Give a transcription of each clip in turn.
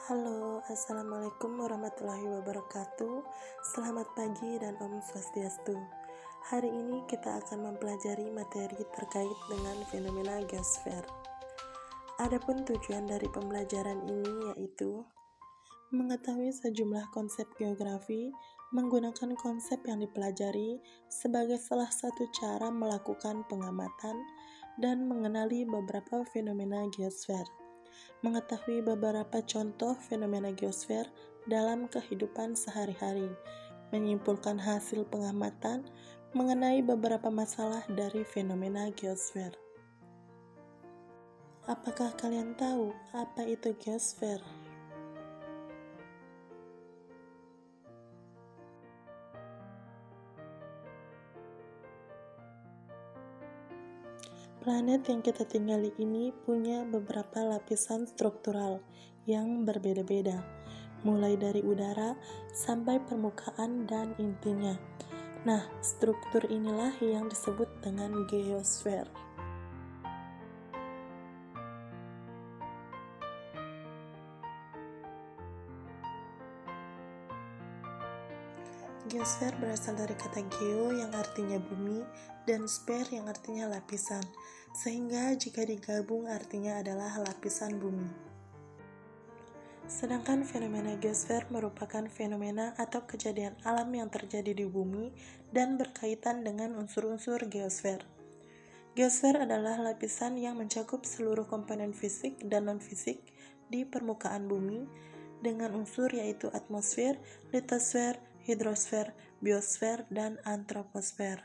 Halo, Assalamualaikum warahmatullahi wabarakatuh. Selamat pagi dan Om Swastiastu. Hari ini kita akan mempelajari materi terkait dengan fenomena geosfer. Adapun tujuan dari pembelajaran ini yaitu mengetahui sejumlah konsep geografi, menggunakan konsep yang dipelajari sebagai salah satu cara melakukan pengamatan dan mengenali beberapa fenomena geosfer. Mengetahui beberapa contoh fenomena geosfer dalam kehidupan sehari-hari, menyimpulkan hasil pengamatan mengenai beberapa masalah dari fenomena geosfer. Apakah kalian tahu apa itu geosfer? Planet yang kita tinggali ini punya beberapa lapisan struktural yang berbeda-beda, mulai dari udara sampai permukaan dan intinya. Nah, struktur inilah yang disebut dengan geosfer. Geosfer berasal dari kata geo yang artinya bumi dan sphere yang artinya lapisan, sehingga jika digabung artinya adalah lapisan bumi. Sedangkan fenomena geosfer merupakan fenomena atau kejadian alam yang terjadi di bumi dan berkaitan dengan unsur-unsur geosfer. Geosfer adalah lapisan yang mencakup seluruh komponen fisik dan non-fisik di permukaan bumi dengan unsur yaitu atmosfer, litosfer, hidrosfer, biosfer, dan antroposfer.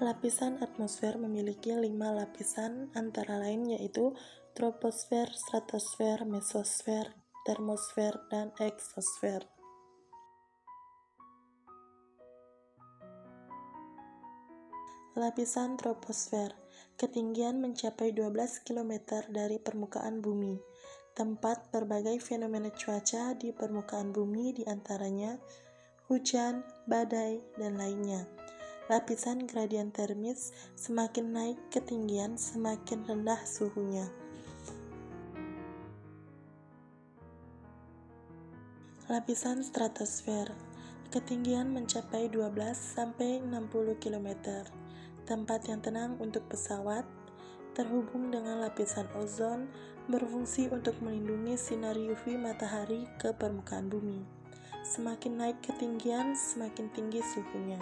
Lapisan atmosfer memiliki 5 lapisan antara lain yaitu troposfer, stratosfer, mesosfer, termosfer, dan eksosfer. Lapisan troposfer, ketinggian mencapai 12 km dari permukaan bumi. Tempat berbagai fenomena cuaca di permukaan bumi diantaranya hujan, badai, dan lainnya. Lapisan gradien termis, semakin naik ketinggian semakin rendah suhunya. Lapisan stratosfer, ketinggian mencapai 12-60 km. Tempat yang tenang untuk pesawat, terhubung dengan lapisan ozon, berfungsi untuk melindungi sinar UV matahari ke permukaan bumi. Semakin naik ketinggian, semakin tinggi suhunya.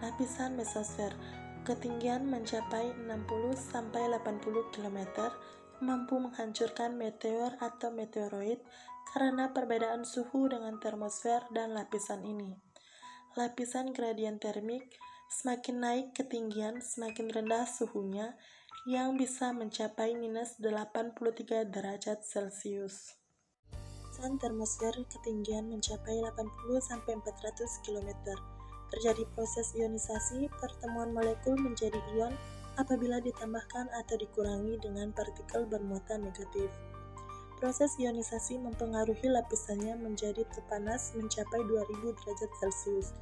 Lapisan mesosfer, ketinggian mencapai 60-80 km, mampu menghancurkan meteor atau meteoroid karena perbedaan suhu dengan termosfer dan lapisan ini. Lapisan gradien termik, semakin naik ketinggian semakin rendah suhunya yang bisa mencapai minus 83 derajat Celcius. Lapisan termosfer, ketinggian mencapai 80-400 km. Terjadi proses ionisasi, pertemuan molekul menjadi ion apabila ditambahkan atau dikurangi dengan partikel bermuatan negatif. Proses ionisasi mempengaruhi lapisannya menjadi terpanas mencapai 2000 derajat Celcius.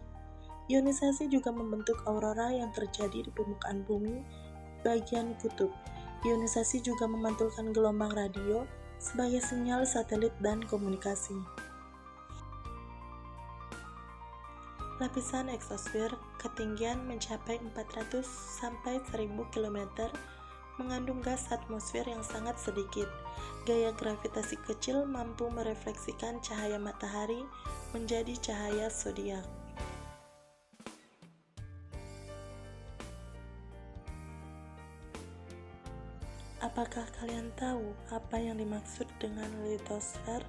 Ionisasi juga membentuk aurora yang terjadi di permukaan bumi bagian kutub. Ionisasi juga memantulkan gelombang radio sebagai sinyal satelit dan komunikasi. Lapisan eksosfer, ketinggian mencapai 400-1000 km, mengandung gas atmosfer yang sangat sedikit. Gaya gravitasi kecil mampu merefleksikan cahaya matahari menjadi cahaya zodiak. Apakah kalian tahu apa yang dimaksud dengan litosfer?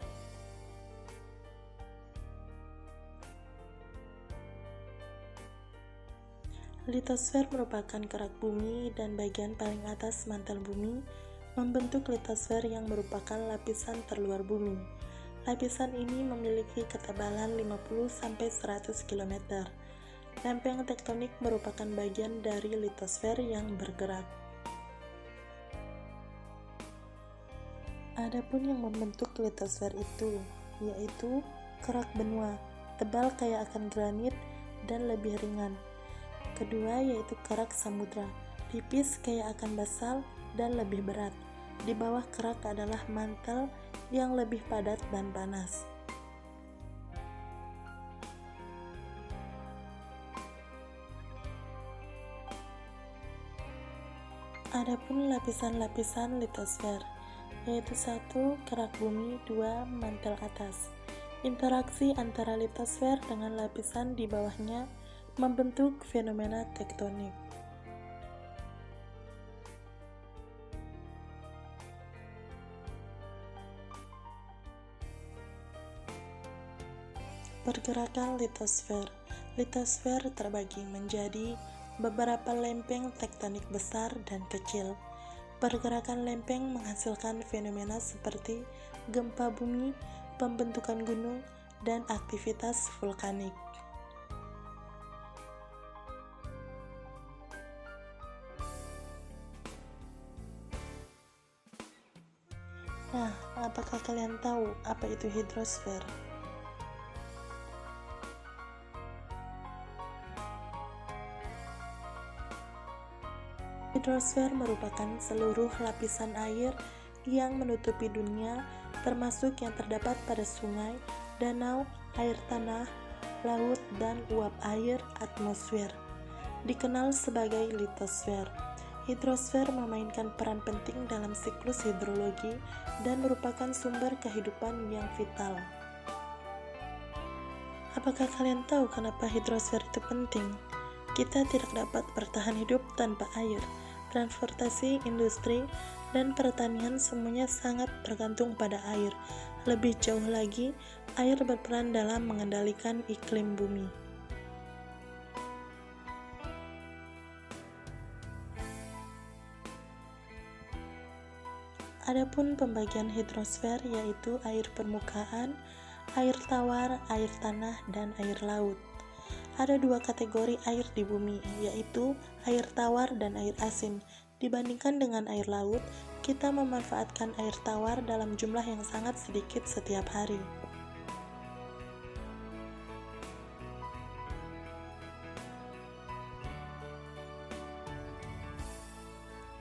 Litosfer merupakan kerak bumi dan bagian paling atas mantel bumi membentuk litosfer yang merupakan lapisan terluar bumi. Lapisan ini memiliki ketebalan 50-100 km. Lempeng tektonik merupakan bagian dari litosfer yang bergerak. Adapun yang membentuk litosfer itu, yaitu kerak benua, tebal kayak akan granit dan lebih ringan. Kedua yaitu kerak samudra, tipis kayak akan basal dan lebih berat. Di bawah kerak adalah mantel yang lebih padat dan panas. Adapun lapisan-lapisan litosfer, yaitu 1. Kerak bumi, 2. Mantel atas. Interaksi antara litosfer dengan lapisan di bawahnya membentuk fenomena tektonik. Pergerakan litosfer. Litosfer terbagi menjadi beberapa lempeng tektonik besar dan kecil. Pergerakan lempeng menghasilkan fenomena seperti gempa bumi, pembentukan gunung, dan aktivitas vulkanik. Nah, apakah kalian tahu apa itu hidrosfer? Hidrosfer merupakan seluruh lapisan air yang menutupi dunia, termasuk yang terdapat pada sungai, danau, air tanah, laut, dan uap air atmosfer. Dikenal sebagai litosfer. Hidrosfer memainkan peran penting dalam siklus hidrologi dan merupakan sumber kehidupan yang vital. Apakah kalian tahu kenapa hidrosfer itu penting? Kita tidak dapat bertahan hidup tanpa air. Transportasi, industri, dan pertanian semuanya sangat bergantung pada air. Lebih jauh lagi, air berperan dalam mengendalikan iklim bumi. Adapun pembagian hidrosfer yaitu air permukaan, air tawar, air tanah, dan air laut. Ada dua kategori air di bumi, yaitu air tawar dan air asin. Dibandingkan dengan air laut, kita memanfaatkan air tawar dalam jumlah yang sangat sedikit setiap hari.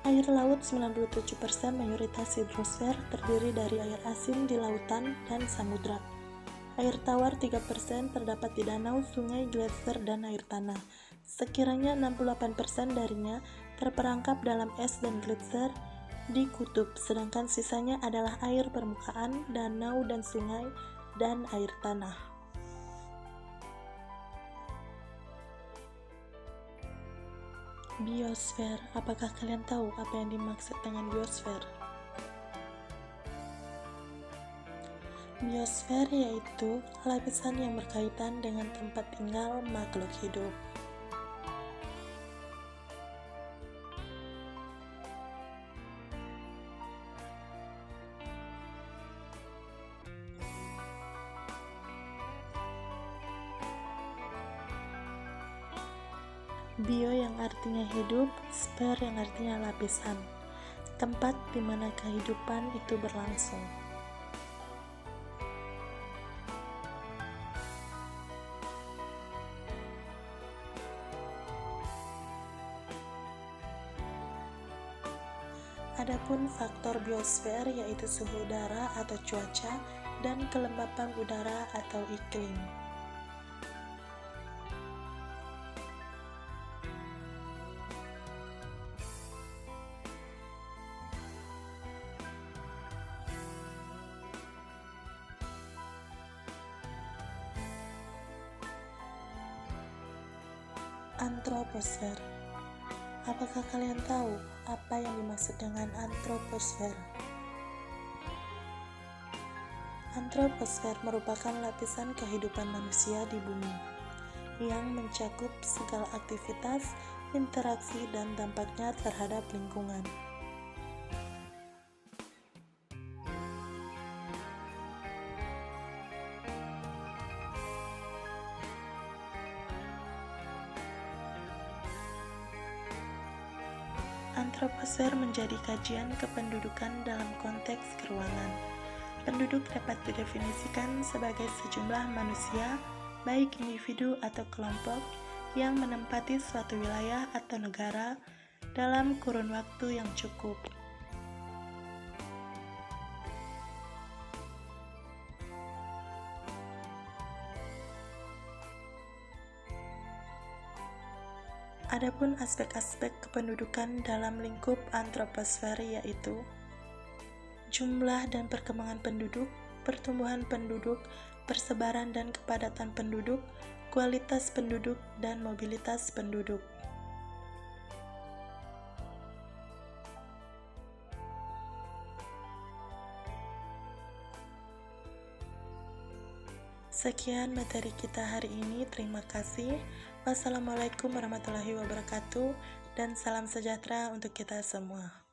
Air laut 97% mayoritas hidrosfer terdiri dari air asin di lautan dan samudra. Air tawar 3% terdapat di danau, sungai, gletser, dan air tanah. Sekiranya 68% darinya terperangkap dalam es dan gletser di kutub, sedangkan sisanya adalah air permukaan, danau dan sungai, dan air tanah. Biosfer, apakah kalian tahu apa yang dimaksud dengan biosfer? Biosfer yaitu lapisan yang berkaitan dengan tempat tinggal makhluk hidup. Bio yang artinya hidup, sfer yang artinya lapisan, tempat di mana kehidupan itu berlangsung. Adapun faktor biosfer yaitu suhu udara atau cuaca dan kelembapan udara atau iklim. Antroposfer. Apakah kalian tahu apa yang dimaksud dengan antroposfer? Antroposfer merupakan lapisan kehidupan manusia di bumi yang mencakup segala aktivitas, interaksi, dan dampaknya terhadap lingkungan. Antroposfer menjadi kajian kependudukan dalam konteks keruangan. Penduduk dapat didefinisikan sebagai sejumlah manusia, baik individu atau kelompok, yang menempati suatu wilayah atau negara dalam kurun waktu yang cukup. Adapun aspek-aspek kependudukan dalam lingkup antroposfer yaitu jumlah dan perkembangan penduduk, pertumbuhan penduduk, persebaran dan kepadatan penduduk, kualitas penduduk, dan mobilitas penduduk. Sekian materi kita hari ini. Terima kasih. Wassalamualaikum warahmatullahi wabarakatuh, dan salam sejahtera untuk kita semua.